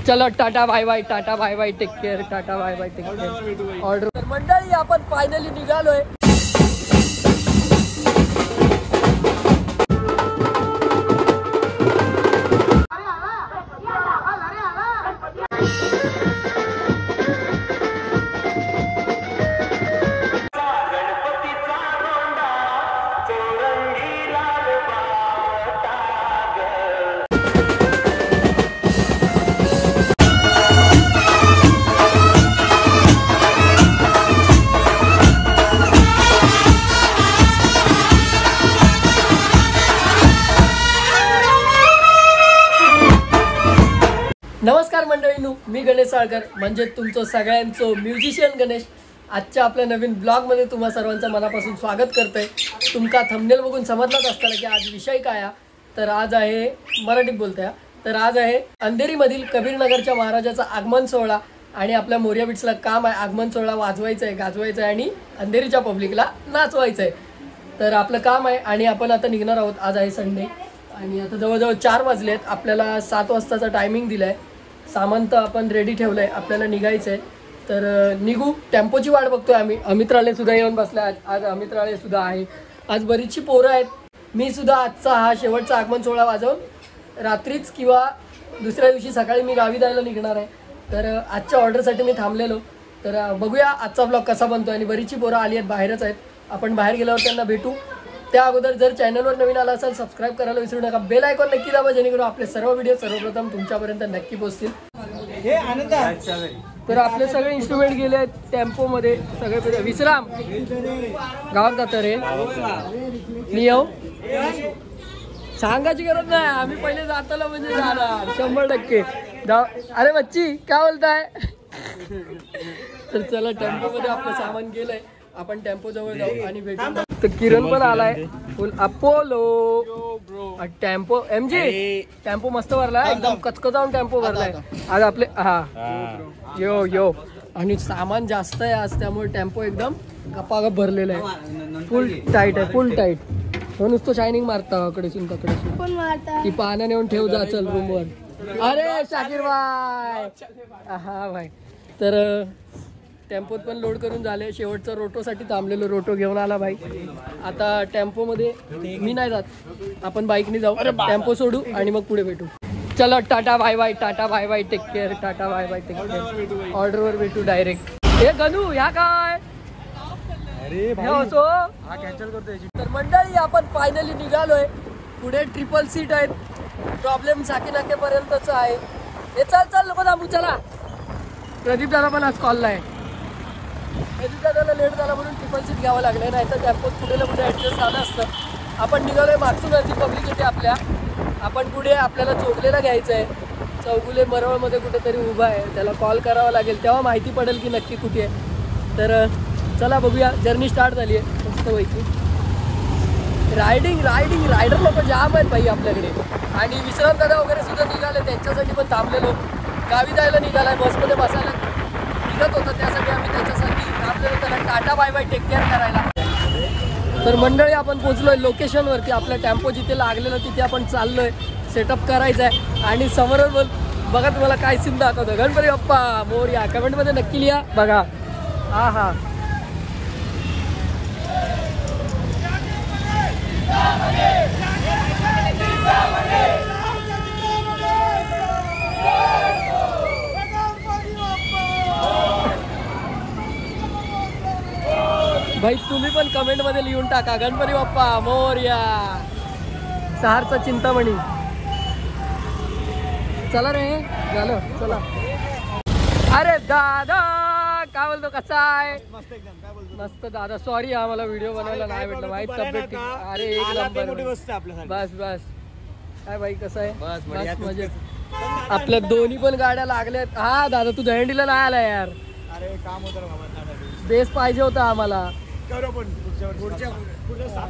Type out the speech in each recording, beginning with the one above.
चलो tata bye bye, tata bye bye, take care, tata bye bye, take care. Order मंडळी आपण finally निघालोय. नमस्कार मंडळींनो, मी गणेश साळकर म्हणजे तुमचं सगळ्यांचं म्युझिशियन गणेश. आजच्या आपल्या नवीन ब्लॉगमध्ये तुम्हा सर्वांचं मनापासून स्वागत करतोय. तुमका थंबनेल बघून समजलाच असताना की आज विषय काय आहे. तर आज आहे, मराठीत बोलतोय, तर आज आहे अंधेरीमधील कबीरनगरच्या महाराजाचा आगमन सोहळा. आणि आपल्या मोरिया बिट्सला काम आहे आगमन सोहळा वाजवायचा आहे, गाजवायचा आहे आणि अंधेरीच्या पब्लिकला नाचवायचं आहे. तर आपलं काम आहे आणि आपण आता निघणार आहोत. आज आहे संडे आणि आता जवळजवळ 4 वाजले आहेत. आपल्याला 7 वाजताचा टायमिंग दिला आहे. सामान तर आपण रेडी ठेवलं आहे, आपल्याला निघायचं आहे. तर निघू. टेम्पोची वाट बघतोय आम्ही. अमित राळे सुद्धा येऊन बसला. आज अमित राळे सुद्धा आहे. आज बरीचशी पोरं आहेत. मी सुद्धा आजचा हा शेवटचा आगमन सोहळा वाजवून रात्रीच किंवा दुसऱ्या दिवशी सकाळी मी गावी जायला निघणार आहे. तर आजच्या ऑर्डरसाठी मी थांबलेलो. तर बघूया आजचा ब्लॉग कसा बनतो. आणि बरीचशी पोरं आली आहेत, बाहेरच आहेत. आपण बाहेर गेल्यावर त्यांना भेटू. त्या अगोदर जर चॅनलवर नवीन आला असाल सबस्क्राइब करायला विसरू नका. बेल आयकॉन नक्की दाबा जेणेकरून आपले सर्व व्हिडिओ सर्वप्रथम तुमच्यापर्यंत नक्की पोहोचतील. तर आपले सगळे इन्स्ट्रुमेंट गेले आहेत टेम्पोमध्ये. सगळे विश्राम गावात जातं रे. मी येऊ सांगायची गरज नाही. आम्ही पहिले जाताना म्हणजे जाणार 100%. अरे बच्ची काय बोलताय. तर चला टेम्पोमध्ये आपलं सामान गेलंय. आपण टेम्पो जवळ जाऊ आणि भेटू. तर किरण पण आलाय. फुल अपोलो टेम्पो एमजी टेम्पो मस्त भरलाय. एकदम कचकचावून टेम्पो भरलाय आज आपले. हा यो यो. आणि सामान जास्त आहे आज त्यामुळे टेम्पो एकदम गपागप भरलेला आहे. फुल टाईट आहे, फुल टाईट. हो नुसतं शायनिंग मारता कडेसून तकडेसून. ती पाण्याने नेऊन ठेव जा चल रूमवर. अरे शाकीर भाई. हा भाई. तर टेम्पोत पण लोड करून झाले. शेवटचं रोटोसाठी थांबलेलो. रोटो घेऊन आला भाई. आता टेम्पोमध्ये मी नाही जात, आपण बाईकने जाऊ. टेम्पो सोडू आणि मग पुढे भेटू. चलो tata bye bye, tata bye bye, take care, tata bye bye, take care. ऑर्डरवर भेटू डायरेक्ट. हे गणू ह्या काय असो कॅन्सल करतोय. तर मंडळी आपण फायनली निघालोय. पुढे ट्रिपल सीट आहेत. प्रॉब्लेम साकीनाक्यापर्यंतच आहे. हे चल चल नको थांबू. चला प्रदीप दादा पण आज कॉलला आहे. प्रदीप दादाला लेट झाला म्हणून ट्रिपल सीट घ्यावं लागलं. नाही तर टेम्पोत पुढे पुढे ॲडजस्ट झालं असतं. आपण निघालोय मागसून अशी पब्लिक येते आपल्या. आपण पुढे आपल्याला चोगलेला घ्यायचं आहे. चौगुले मरवळमध्ये कुठेतरी उभा आहे. त्याला कॉल करावा लागेल तेव्हा माहिती पडेल की नक्की कुठे आहे. तर चला बघूया. जर्नी स्टार्ट झाली आहे मस्तपैकी. रायडर लोक जाम आहेत भाई आपल्याकडे. आणि विश्राम दादा वगैरे सुद्धा निघाले. त्यांच्यासाठी पण थांबलेलो. गावी जायला निघालाय. बसमध्ये बसायला निघत होतं त्यासाठी आम्ही त्याच्यासाठी थांबलेलो. त्याला tata bye bye, take care करायला. तर मंडळी आपण पोचलोय लोकेशनवरती. आपला टेम्पो जिथे लागलेला तिथे आपण चाललोय. सेटअप करायचं आहे. आणि समोर बघा तुम्हाला काय सीन दाखवतो. गणपती बाप्पा मोरया. कमेंटमध्ये नक्की लिहा बघा. हा हा भाई तुम्ही पण कमेंट मध्ये लिहून टाका गणपती बाप्पा मोरया. सहारचा चिंतामणी. चला रे झालं चला. अरे दादा काय बोलतो, कसा आहे. मस्त दादा. सॉरी हा मला व्हिडिओ बनवायला नाही भेटलं. माहित तब्येत. अरे एक नंबर. बस बस. काय भाई कसं आहे. बस मजेत. आपल्या दोन्ही पण गाड्या लागल्यात. हा दादा तू दहीहंडीला नाही आला यार. अरे काम होतं. बेस पाहिजे होता आम्हाला.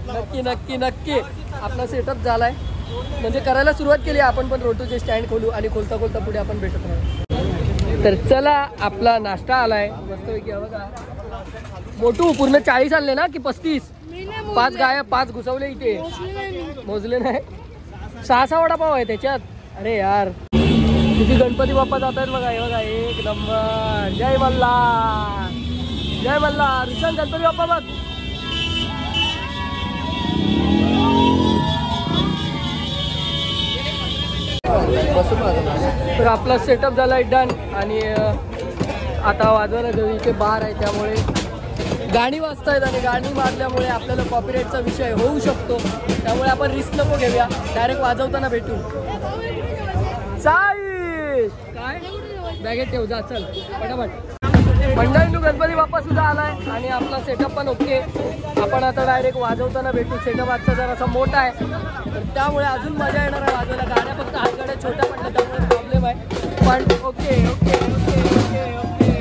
नक्की नक्की नक्की. आपला सेटअप झालाय म्हणजे करायला सुरुवात केली आपण पण. रोटोचे स्टँड खोलू आणि खोलता खोलता पुढे आपण भेटत राहू. तर चला आपला नाश्ता आलाय मस्तपैकी. बघा मोठू पूर्ण 40 आणले ना की 35. 5 गाया 5 घुसवले इथे. मोजले नाही. 6 वडापाव आहे त्याच्यात. अरे यार किती गणपती बाप्पा जात आहेत बघा. हे बघा एक नंबर. जय मल्हार जय मल्हार. ऋषण गणपती बाप्पा बघ. तर आपला सेटअप झाला आहे डन. आणि आता वाजवायला जो इथे बार आहे त्यामुळे गाणी वाजतायत आणि गाणी वाजल्यामुळे आपल्याला कॉपीराईटचा विषय होऊ शकतो. त्यामुळे आपण रिस्क नको घेऊया, डायरेक्ट वाजवताना भेटू. साई काय बॅगेत ठेव जा. चल पटापट. मंडळींनो गणपती बाप्पा सुद्धा आलाय आणि आपला सेटअप पण ओके. आपण आता डायरेक्ट वाजवताना भेटू. सेटअप आजचा जरासा मोठा आहे तर त्यामुळे अजून मजा येणार आहे वाजवायला. गाड्या फक्त हातगाड्या छोट्या पडल्या त्यामुळे प्रॉब्लेम आहे. पण okay okay okay okay okay.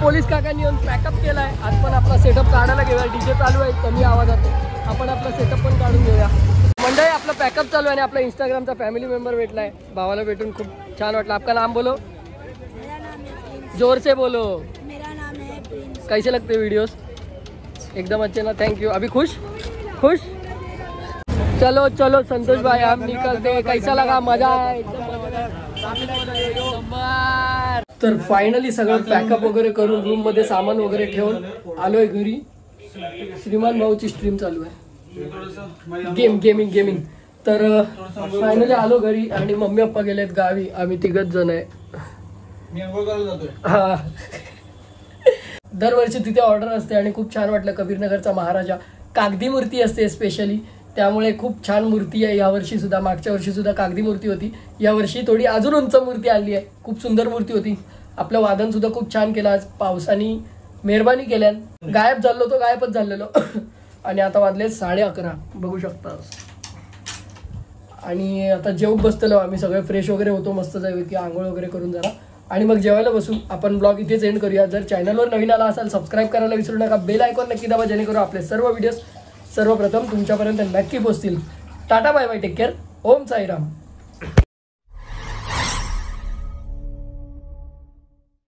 Police काकांनी येऊन पॅकअप केलाय. आज पण आपला सेटअप काढायला घेऊया. डीजे चालू आहे कमी आवाजात. आपण आपला सेटअप पण काढून घेऊया. मंडळी आपला पॅकअप चालू आहे आणि आपला इंस्टाग्रामचा फॅमिली मेंबर भेटलाय. भावाला भेटून खूप छान वाटलं. आपका नाम बोलो. मेरा नाम है प्रिंस. जोर से बोलो. मेरा नाम है प्रिंस. कैसे लगते वीडियोस? एकदम अच्छे ना. Thank you. अभी खुश खुश. चलो चलो संतोष भाई हम निकलते. कैसा लगा? मजा आहे. तर फायनली सगळं पॅकअप वगैरे करून रूम मध्ये सामान वगैरे ठेवून आलोय घरी. श्रीमान भाऊची स्ट्रीम चालू आहे. गेमिंग. तर फायनली आलो घरी आणि मम्मी पप्पा गेलेत गावी. आम्ही तिघच जण आहे. हा दरवर्षी तिथे ऑर्डर असते आणि खूप छान वाटलं. कबीरनगरचा महाराजा कागदी मूर्ती असते स्पेशली, त्यामुळे खूप छान मूर्ती आहे यावर्षी सुद्धा. मागच्या वर्षी सुद्धा कागदी मूर्ती होती. यावर्षी थोडी अजून उंच मूर्ती आली आहे. खूप सुंदर मूर्ती होती. आपलं वादन सुद्धा खूप छान केलं. आज पावसाने मेहरबानी केल्यान गायब झालो तो गायबच झालेलो. आणि आता वाजले 11:30 बघू शकता. आणि आता जेवून बसतलो आम्ही सगळे. फ्रेश वगैरे होतो मस्त जाऊ की आंघोळ वगैरे करून जरा आणि मग जेवायला बसू. आपण ब्लॉग इथेच एंड करूया. जर चॅनलवर नवीन आला असाल सबस्क्राईब करायला विसरू नका. बेल आयकॉन नक्की दाबा जेणेकरून आपले सर्व व्हिडिओज सर्वप्रथम तुमच्यापर्यंत नक्की पोहोचतील. Ta ta bye bye. Take care. Om Sairam.